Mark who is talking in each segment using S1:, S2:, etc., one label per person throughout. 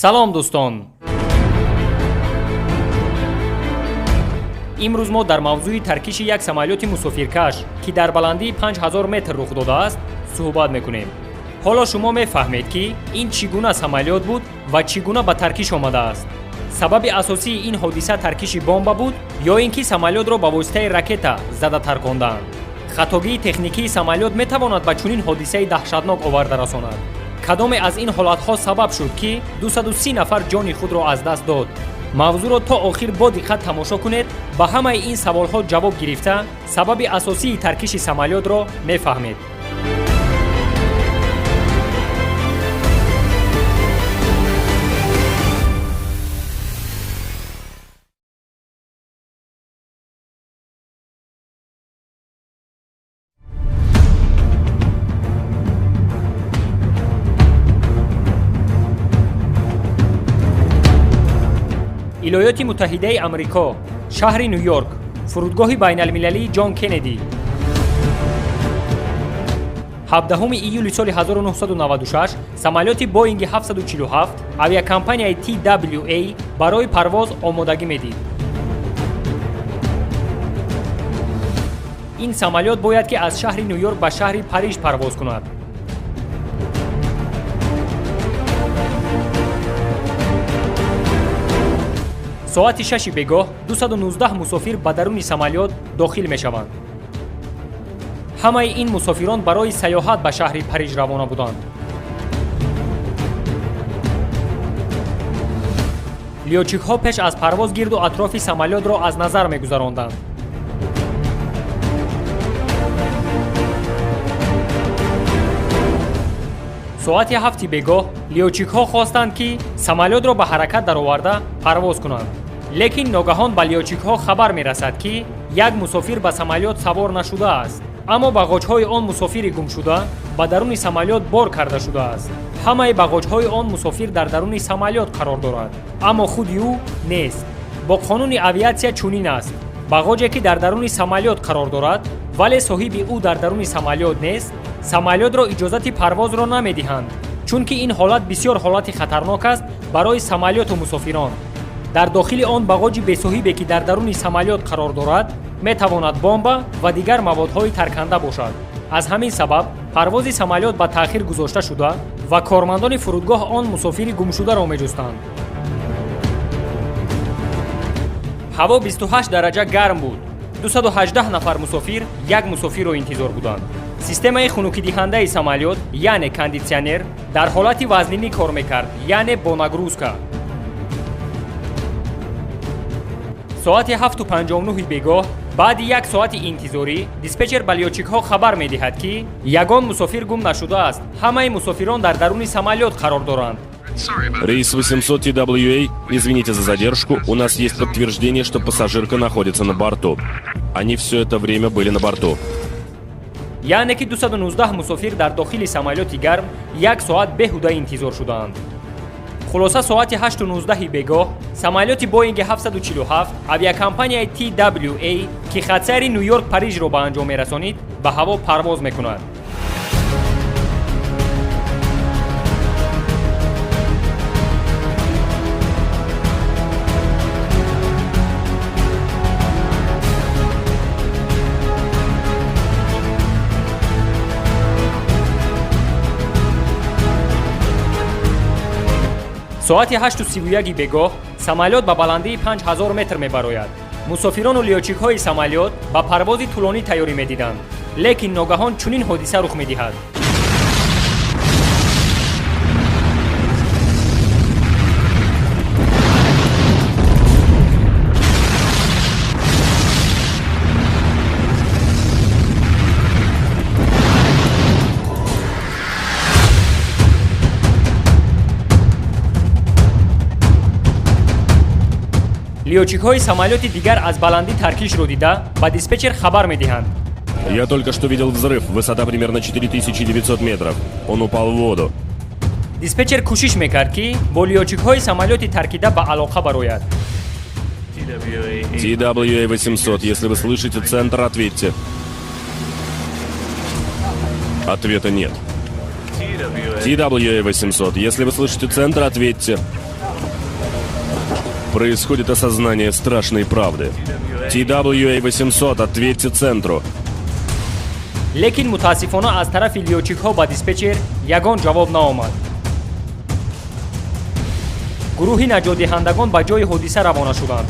S1: салом дӯстон. имрӯз мо дар мавзӯи таркиши як самолёти мусофиркаш ки дар баландии 5000 метр рух додааст суҳбат мекунем. ҳоло шумо мефаҳмед ки ин чӣ гуна самолёт буд ва чӣ гуна ба таркиш омадааст. сабаби асосии ин ҳодиса таркиши бомба буд ё ин ки самолётро ба воситаи ракета зада таркондаанд. хатогии техникии самолёт метавонад ба чунин ҳодисаи таҳшатнок оварда расонад. кадоме аз ин ҳолатҳо сабаб шуд ки 230 нафар ҷони худро аз даст дод? мавзӯъро то охир бо диққат тамошо кунед. ба ҳамаи ин саволҳо ҷавоб гирифта сабаби асосии таркиши самолётро мефаҳмед. иёлоти муттаҳидаи амрико, шаҳри ню-йорк, фурудгоҳи байналмилалии ҷон кеннеди. 17 июли соли 1996 самолёти боинги 747 авиакомпанияи TWA барои парвоз омодагӣ медид. ин самолёт бояд ки аз шаҳри ню-йорк ба шаҳри париж парвоз кунад. соати 6 бегоҳ 219 мусофир ба даруни самолёт дохил мешаванд. ҳамаи ин мусофирон барои саёҳат ба шаҳри париж равона буданд. лётчикҳо пеш аз парвоз гирду атрофи самолётро аз назар мегузаронданд. соати 7 бегоҳ лётчикҳо хостанд ки самолётро ба ҳаракат дароварда парвоз кунанд. лекин ногаҳон ба лётчикҳо хабар мерасад ки як мусофир ба самолёт савор нашудааст. аммо бағоҷҳои он мусофири гумшуда ба даруни самолёт бор карда шудааст. ҳамаи бағоҷҳои он мусофир дар даруни самолёт қарор дорад, аммо худи ӯ нест. бо қонуни авиатсия чунин аст. бағоҷе ки дар даруни самолёт қарор дорад вале соҳиби ӯ дар даруни самолёт нест, самолётро иҷозати парвозро намедиҳанд, чунки ин ҳолат бисёр ҳолати хатарнок аст барои самолёту мусофирон. дар дохили он бағоҷи бесоҳибе ки дар даруни самолёт қарор дорад метавонад бомба ва дигар маводҳои тарканда бошад. аз ҳамин сабаб парвози самолёт ба таъхир гузошта шуда ва кормандони фурудгоҳ он мусофири гумшударо меҷустанд. ҳаво 28 дараҷа гарм буд. 218 нафар мусофир як мусофирро интизор буданд. системаи хунукидиҳандаи самолёт яъне кондитсионер дар ҳолати вазнинӣ кор мекард, яъне бо нагрузка. соати 7:59 бегоҳ баъди як соати интизорӣ диспетчер ба лётчикҳо хабар медиҳад ки ягон мусофир гум нашудааст. ҳамаи мусофирон дар даруни самолёт қарор доранд.
S2: Рейс 800 TWA, извините за задержку, у нас есть подтверждение, что пассажирка находится на борту. Они все это время были на борту.
S1: яъне ки 219 мусофир дар дохили самолёти гарм як соат беҳуда интизор шудаанд. хулоса соати 8:19 бегоҳ самолёти боинги 747 авиакомпанияи TWA ки хатсайри ню-йорк парижро ба анҷом мерасонид ба ҳаво парвоз мекунад. соати 8:31 бегоҳ самолёт ба баландии 5000 метр мебарояд. мусофирону лётчикҳои самолёт ба парвози тӯлонӣ тайёрӣ медиданд, лекин ногаҳон чунин ҳодиса рух медиҳад. лётчикҳои самолёти дигар аз баландӣ таркишро дида ба диспетчер хабар медиҳанд.
S2: Я только что видел взрыв, высота примерно 4900 метров. Он упал в воду.
S1: диспетчер кӯшиш мекард ки бо лётчикҳои самолёти таркида ба алоқа барояд.
S2: TWA 800, если вы слышите центр, ответьте. Ответа нет. TWA 800, если вы слышите центр, ответьте. Происходит осознание страшной правды. TWA-800, ответьте центру.
S1: лекин мутаассифона аз тарафи лётчикҳо ба диспетчер ягон ҷавоб наомад. гурӯҳи наҷотдиҳандагон ба ҷои ҳодиса равона шуданд.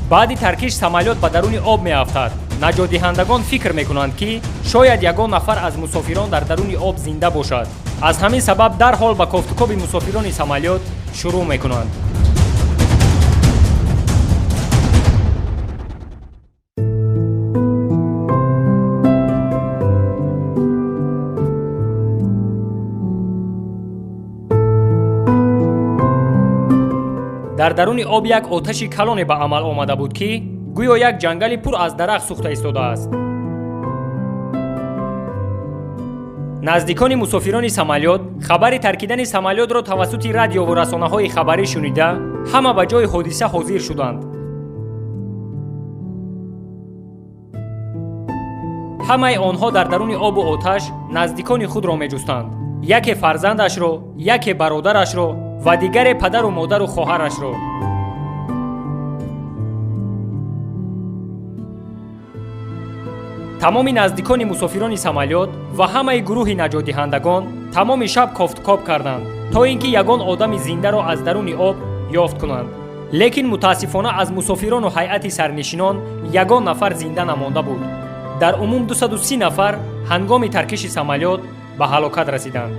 S1: баъди таркиш самолёт ба даруни об меафтад. наҷотдиҳандагон фикр мекунанд ки шояд ягон нафар аз мусофирон дар даруни об зинда бошад. аз ҳамин сабаб дарҳол ба кофтукоби мусофирони самолёт шурӯъ мекунанд. дар даруни об як оташи калоне ба амал омада буд ки гӯё як ҷангали пур аз дарахт сӯхта истодааст. наздикони мусофирони самолёт хабари таркидани самолётро тавассути радиову расонаҳои хабарӣ шунида ҳама ба ҷои ҳодиса ҳозир шуданд. ҳамаи онҳо дар даруни обу оташ наздикони худро меҷустанд. яке фарзандашро, яке бародарашро ва дигаре падару модару хоҳарашро. тамоми наздикони мусофирони самолёт ва ҳамаи гурӯҳи наҷотдиҳандагон тамоми шаб кофтукоб карданд, то ин ки ягон одами зиндаро аз даруни об ёфт кунанд. лекин мутаассифона аз мусофирону ҳайати сарнишинон ягон нафар зинда намонда буд. дар умум 230 нафар ҳангоми таркиши самолёт ба ҳалокат расиданд.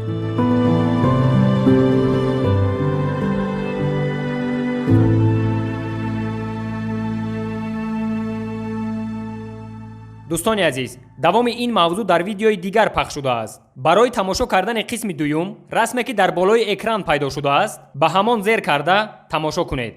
S1: дӯстони азиз, давоми ин мавзӯъ дар видеои дигар пахш шудааст. барои тамошо кардани қисми дуюм расме ки дар болои экран пайдо шудааст ба ҳамон зер карда тамошо кунед.